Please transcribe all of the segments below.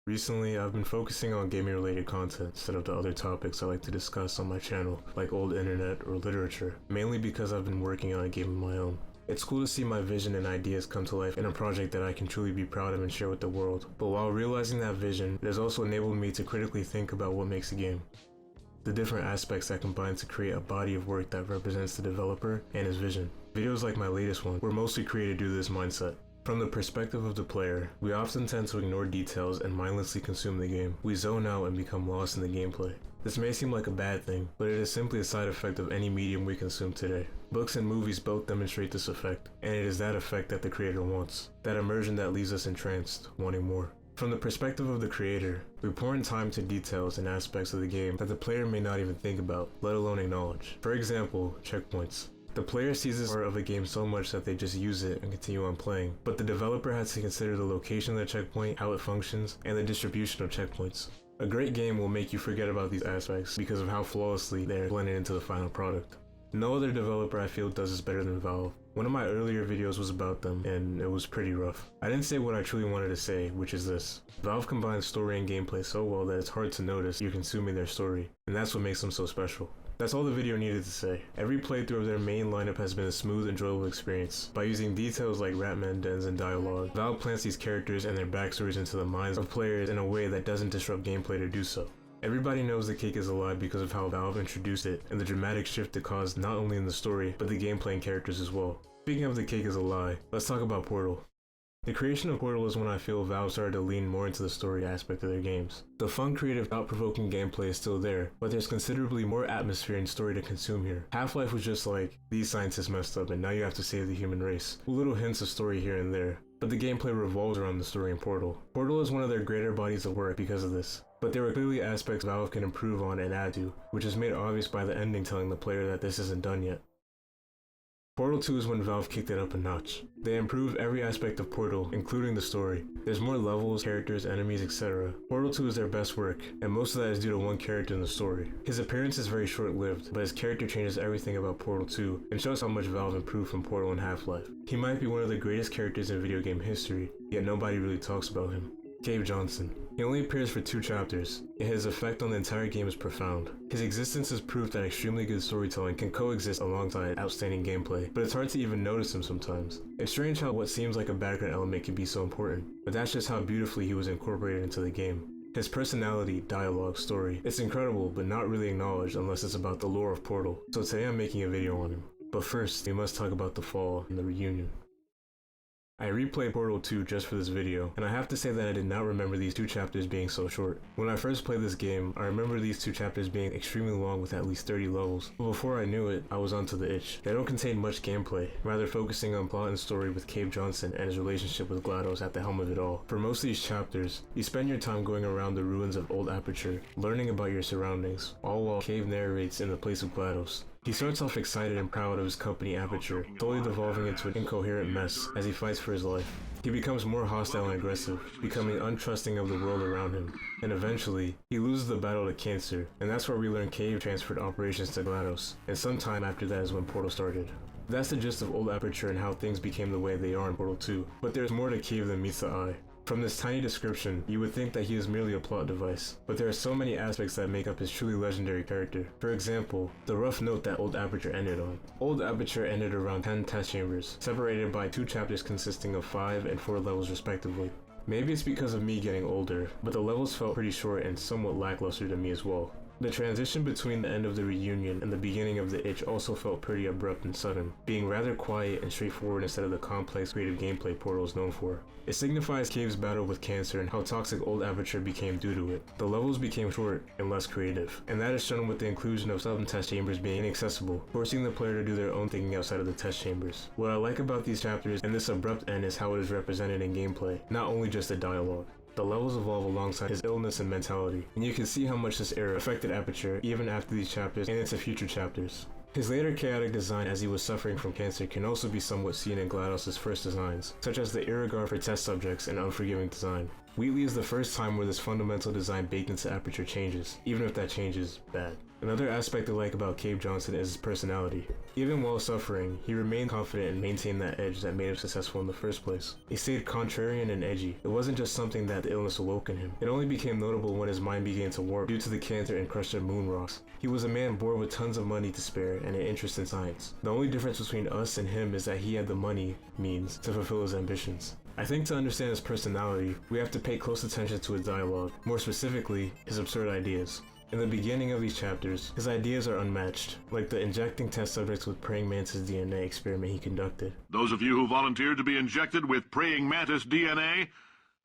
Recently, I've been focusing on gaming-related content instead of the other topics I like to discuss on my channel, like old internet or literature, mainly because I've been working on a game of my own. It's cool to see my vision and ideas come to life in a project that I can truly be proud of and share with the world, but while realizing that vision, it has also enabled me to critically think about what makes a game. The different aspects that combine to create a body of work that represents the developer and his vision. Videos like my latest one were mostly created due to this mindset. From the perspective of the player, we often tend to ignore details and mindlessly consume the game. We zone out and become lost in the gameplay. This may seem like a bad thing, but it is simply a side effect of any medium we consume today. Books and movies both demonstrate this effect, and it is that effect that the creator wants. That immersion that leaves us entranced, wanting more. From the perspective of the creator, we pour in time to details and aspects of the game that the player may not even think about, let alone acknowledge. For example, checkpoints. The player sees this part of a game so much that they just use it and continue on playing, but the developer has to consider the location of the checkpoint, how it functions, and the distribution of checkpoints. A great game will make you forget about these aspects because of how flawlessly they are blended into the final product. No other developer I feel does this better than Valve. One of my earlier videos was about them, and it was pretty rough. I didn't say what I truly wanted to say, which is this. Valve combines story and gameplay so well that it's hard to notice you're consuming their story, and that's what makes them so special. That's all the video needed to say. Every playthrough of their main lineup has been a smooth, enjoyable experience. By using details like Ratman dens and dialogue, Valve plants these characters and their backstories into the minds of players in a way that doesn't disrupt gameplay to do so. Everybody knows the cake is a lie because of how Valve introduced it and the dramatic shift it caused not only in the story, but the gameplay and characters as well. Speaking of the cake is a lie, let's talk about Portal. The creation of Portal is when I feel Valve started to lean more into the story aspect of their games. The fun, creative, thought-provoking gameplay is still there, but there's considerably more atmosphere and story to consume here. Half-Life was just like, these scientists messed up and now you have to save the human race. Little hints of story here and there, but the gameplay revolves around the story in Portal. Portal is one of their greater bodies of work because of this, but there are clearly aspects Valve can improve on and add to, which is made obvious by the ending telling the player that this isn't done yet. Portal 2 is when Valve kicked it up a notch. They improved every aspect of Portal, including the story. There's more levels, characters, enemies, etc. Portal 2 is their best work, and most of that is due to one character in the story. His appearance is very short-lived, but his character changes everything about Portal 2 and shows how much Valve improved from Portal and Half-Life. He might be one of the greatest characters in video game history, yet nobody really talks about him. Cave Johnson. He only appears for 2 chapters, yet his effect on the entire game is profound. His existence is proof that extremely good storytelling can coexist alongside outstanding gameplay, but it's hard to even notice him sometimes. It's strange how what seems like a background element can be so important, but that's just how beautifully he was incorporated into the game. His personality, dialogue, story, it's incredible but not really acknowledged unless it's about the lore of Portal, so today I'm making a video on him. But first, we must talk about the fall and the reunion. I replayed Portal 2 just for this video, and I have to say that I did not remember these 2 chapters being so short. When I first played this game, I remember these 2 chapters being extremely long with at least 30 levels, but before I knew it, I was onto the itch. They don't contain much gameplay, rather focusing on plot and story with Cave Johnson and his relationship with GLaDOS at the helm of it all. For most of these chapters, you spend your time going around the ruins of Old Aperture, learning about your surroundings, all while Cave narrates in the place of GLaDOS. He starts off excited and proud of his company Aperture, slowly devolving into an incoherent mess as he fights for his life. He becomes more hostile and aggressive, becoming untrusting of the world around him, and eventually, he loses the battle to Cancer, and that's where we learn Cave transferred operations to GLaDOS, and sometime after that is when Portal started. That's the gist of Old Aperture and how things became the way they are in Portal 2, but there's more to Cave than meets the eye. From this tiny description, you would think that he is merely a plot device, but there are so many aspects that make up his truly legendary character. For example, the rough note that Old Aperture ended on. Old Aperture ended around 10 test chambers, separated by 2 chapters consisting of 5 and 4 levels respectively. Maybe it's because of me getting older, but the levels felt pretty short and somewhat lackluster to me as well. The transition between the end of the reunion and the beginning of the itch also felt pretty abrupt and sudden, being rather quiet and straightforward instead of the complex creative gameplay Portal is known for. It signifies Cave's battle with Cancer and how toxic Old Aperture became due to it. The levels became short and less creative, and that is shown with the inclusion of some test chambers being inaccessible, forcing the player to do their own thinking outside of the test chambers. What I like about these chapters and this abrupt end is how it is represented in gameplay, not only just the dialogue. The levels evolve alongside his illness and mentality, and you can see how much this era affected Aperture even after these chapters and into future chapters. His later chaotic design as he was suffering from cancer can also be somewhat seen in GLaDOS' first designs, such as the irregard for test subjects and unforgiving design. Wheatley is the first time where this fundamental design baked into Aperture changes, even if that change is bad. Another aspect I like about Cave Johnson is his personality. Even while suffering, he remained confident and maintained that edge that made him successful in the first place. He stayed contrarian and edgy. It wasn't just something that the illness awoke in him. It only became notable when his mind began to warp due to the cancer encrusted moon rocks. He was a man born with tons of money to spare and an interest in science. The only difference between us and him is that he had the money means to fulfill his ambitions. I think to understand his personality, we have to pay close attention to his dialogue, more specifically, his absurd ideas. In the beginning of these chapters, his ideas are unmatched, like the injecting test subjects with praying mantis DNA experiment he conducted. Those of you who volunteered to be injected with praying mantis DNA,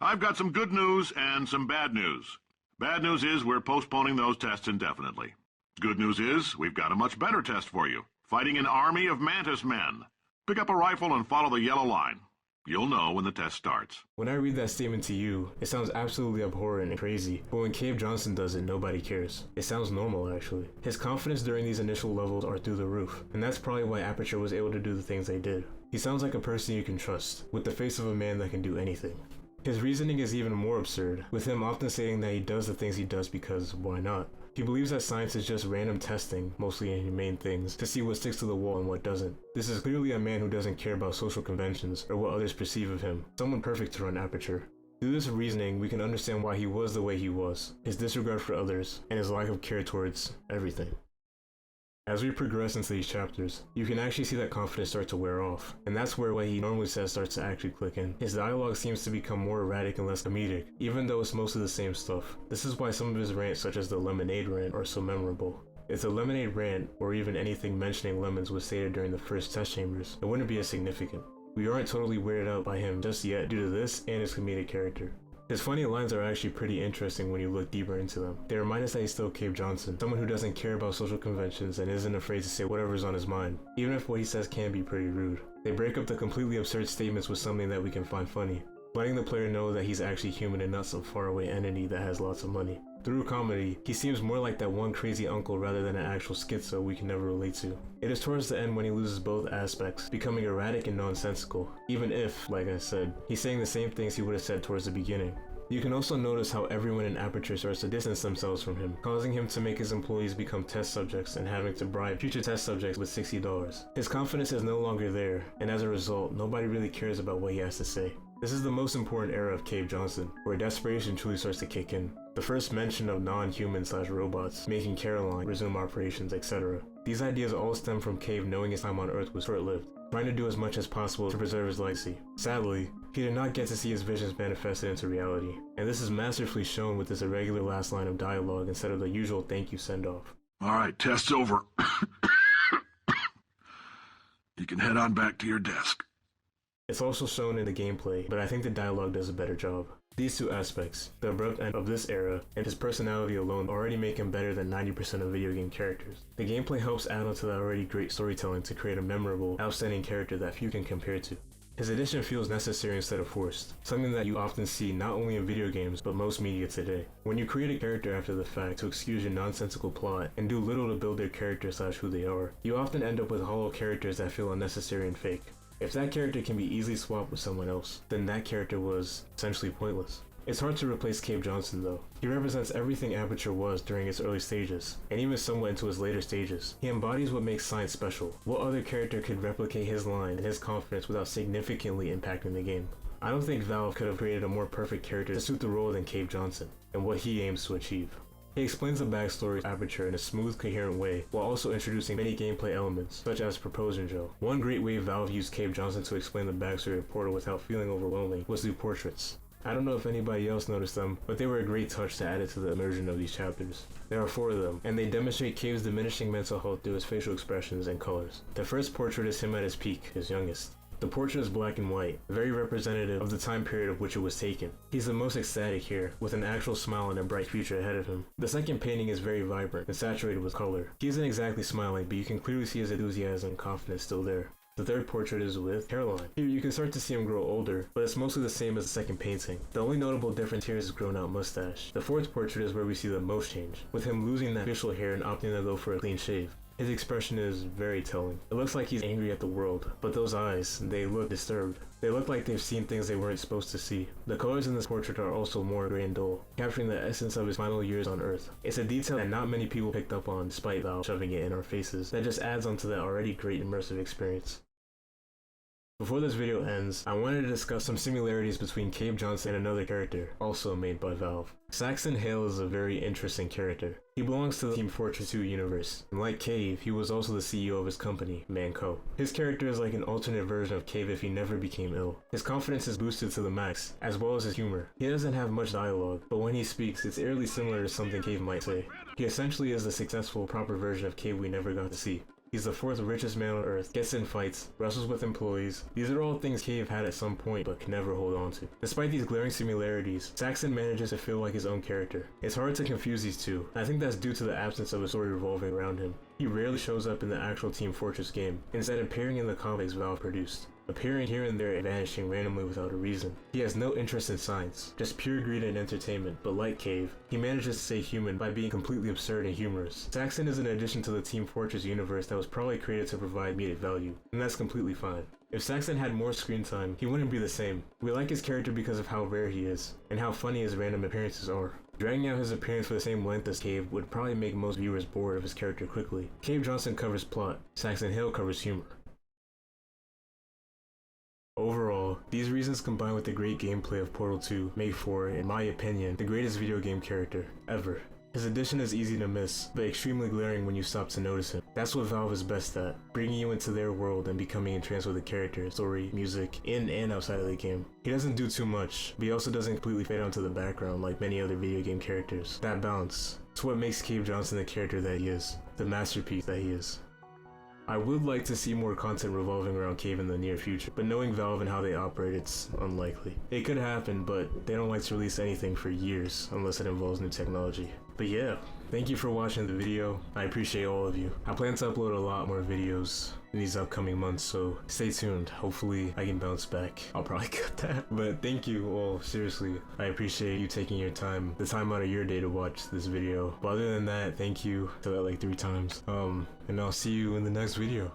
I've got some good news and some bad news. Bad news is we're postponing those tests indefinitely. Good news is we've got a much better test for you, fighting an army of mantis men. Pick up a rifle and follow the yellow line. You'll know when the test starts. When I read that statement to you, it sounds absolutely abhorrent and crazy, but when Cave Johnson does it, nobody cares. It sounds normal, actually. His confidence during these initial levels are through the roof, and that's probably why Aperture was able to do the things they did. He sounds like a person you can trust, with the face of a man that can do anything. His reasoning is even more absurd, with him often saying that he does the things he does because why not? He believes that science is just random testing, mostly inhumane things, to see what sticks to the wall and what doesn't. This is clearly a man who doesn't care about social conventions or what others perceive of him, someone perfect to run Aperture. Through this reasoning, we can understand why he was the way he was, his disregard for others, and his lack of care towards everything. As we progress into these chapters, you can actually see that confidence start to wear off, and that's where what he normally says starts to actually click in. His dialogue seems to become more erratic and less comedic, even though it's mostly the same stuff. This is why some of his rants, such as the lemonade rant, are so memorable. If the lemonade rant, or even anything mentioning lemons, was stated during the first test chambers, it wouldn't be as significant. We aren't totally weirded out by him just yet due to this and his comedic character. His funny lines are actually pretty interesting when you look deeper into them. They remind us that he's still Cave Johnson, someone who doesn't care about social conventions and isn't afraid to say whatever's on his mind, even if what he says can be pretty rude. They break up the completely absurd statements with something that we can find funny, letting the player know that he's actually human and not some faraway entity that has lots of money. Through comedy, he seems more like that one crazy uncle rather than an actual schizo we can never relate to. It is towards the end when he loses both aspects, becoming erratic and nonsensical, even if, like I said, he's saying the same things he would have said towards the beginning. You can also notice how everyone in Aperture starts to distance themselves from him, causing him to make his employees become test subjects and having to bribe future test subjects with $60. His confidence is no longer there, and as a result, nobody really cares about what he has to say. This is the most important era of Cave Johnson, where desperation truly starts to kick in. The first mention of non-human/robots, making Caroline resume operations, etc. These ideas all stem from Cave knowing his time on Earth was short-lived, trying to do as much as possible to preserve his legacy. Sadly, he did not get to see his visions manifested into reality, and this is masterfully shown with this irregular last line of dialogue instead of the usual thank you send-off. Alright, test's over. You can head on back to your desk. It's also shown in the gameplay, but I think the dialogue does a better job. These two aspects, the abrupt end of this era and his personality alone, already make him better than 90% of video game characters. The gameplay helps add on to the already great storytelling to create a memorable, outstanding character that few can compare to. His addition feels necessary instead of forced, something that you often see not only in video games but most media today. When you create a character after the fact to excuse your nonsensical plot and do little to build their character / who they are, you often end up with hollow characters that feel unnecessary and fake. If that character can be easily swapped with someone else, then that character was essentially pointless. It's hard to replace Cave Johnson though. He represents everything Aperture was during its early stages, and even somewhat into his later stages. He embodies what makes science special. What other character could replicate his line and his confidence without significantly impacting the game? I don't think Valve could have created a more perfect character to suit the role than Cave Johnson, and what he aims to achieve. He explains the backstory of Aperture in a smooth, coherent way, while also introducing many gameplay elements, such as Proposing Joe. One great way Valve used Cave Johnson to explain the backstory of Portal without feeling overwhelming was through portraits. I don't know if anybody else noticed them, but they were a great touch to add it to the immersion of these chapters. There are 4 of them, and they demonstrate Cave's diminishing mental health through his facial expressions and colors. The first portrait is him at his peak, his youngest. The portrait is black and white, very representative of the time period of which it was taken. He's the most ecstatic here, with an actual smile and a bright future ahead of him. The second painting is very vibrant and saturated with color. He isn't exactly smiling, but you can clearly see his enthusiasm and confidence still there. The third portrait is with Caroline. Here you can start to see him grow older, but it's mostly the same as the second painting. The only notable difference here is his grown out mustache. The fourth portrait is where we see the most change, with him losing that facial hair and opting to go for a clean shave. His expression is very telling. It looks like he's angry at the world, but those eyes, they look disturbed. They look like they've seen things they weren't supposed to see. The colors in this portrait are also more gray and dull, capturing the essence of his final years on Earth. It's a detail that not many people picked up on despite Valve shoving it in our faces, that just adds onto that already great immersive experience. Before this video ends, I wanted to discuss some similarities between Cave Johnson and another character, also made by Valve. Saxon Hale is a very interesting character. He belongs to the Team Fortress 2 universe, and like Cave, he was also the CEO of his company, Manco. His character is like an alternate version of Cave if he never became ill. His confidence is boosted to the max, as well as his humor. He doesn't have much dialogue, but when he speaks, it's eerily similar to something Cave might say. He essentially is the successful, proper version of Cave we never got to see. He's the 4th richest man on Earth, gets in fights, wrestles with employees. These are all things Cave had at some point but could never hold on to. Despite these glaring similarities, Saxon manages to feel like his own character. It's hard to confuse these two, and I think that's due to the absence of a story revolving around him. He rarely shows up in the actual Team Fortress game, instead appearing in the comics Valve produced. Appearing here and there and vanishing randomly without a reason. He has no interest in science, just pure greed and entertainment, but like Cave, he manages to stay human by being completely absurd and humorous. Saxon is an addition to the Team Fortress universe that was probably created to provide comedic value, and that's completely fine. If Saxon had more screen time, he wouldn't be the same. We like his character because of how rare he is, and how funny his random appearances are. Dragging out his appearance for the same length as Cave would probably make most viewers bored of his character quickly. Cave Johnson covers plot, Saxon Hale covers humor. Overall, these reasons combined with the great gameplay of Portal 2 make for, in my opinion, the greatest video game character ever. His addition is easy to miss, but extremely glaring when you stop to notice him. That's what Valve is best at, bringing you into their world and becoming entranced with the character, story, music, in and outside of the game. He doesn't do too much, but he also doesn't completely fade onto the background like many other video game characters. That balance, it's what makes Cave Johnson the character that he is, the masterpiece that he is. I would like to see more content revolving around Cave in the near future, but knowing Valve and how they operate, it's unlikely. It could happen, but they don't like to release anything for years unless it involves new technology. But yeah, thank you for watching the video. I appreciate all of you. I plan to upload a lot more videos in these upcoming months, so stay tuned. Hopefully I can bounce back. I'll probably cut that. But thank you all, seriously. I appreciate you taking the time out of your day to watch this video. But other than that, thank you. I said that like 3 times. And I'll see you in the next video.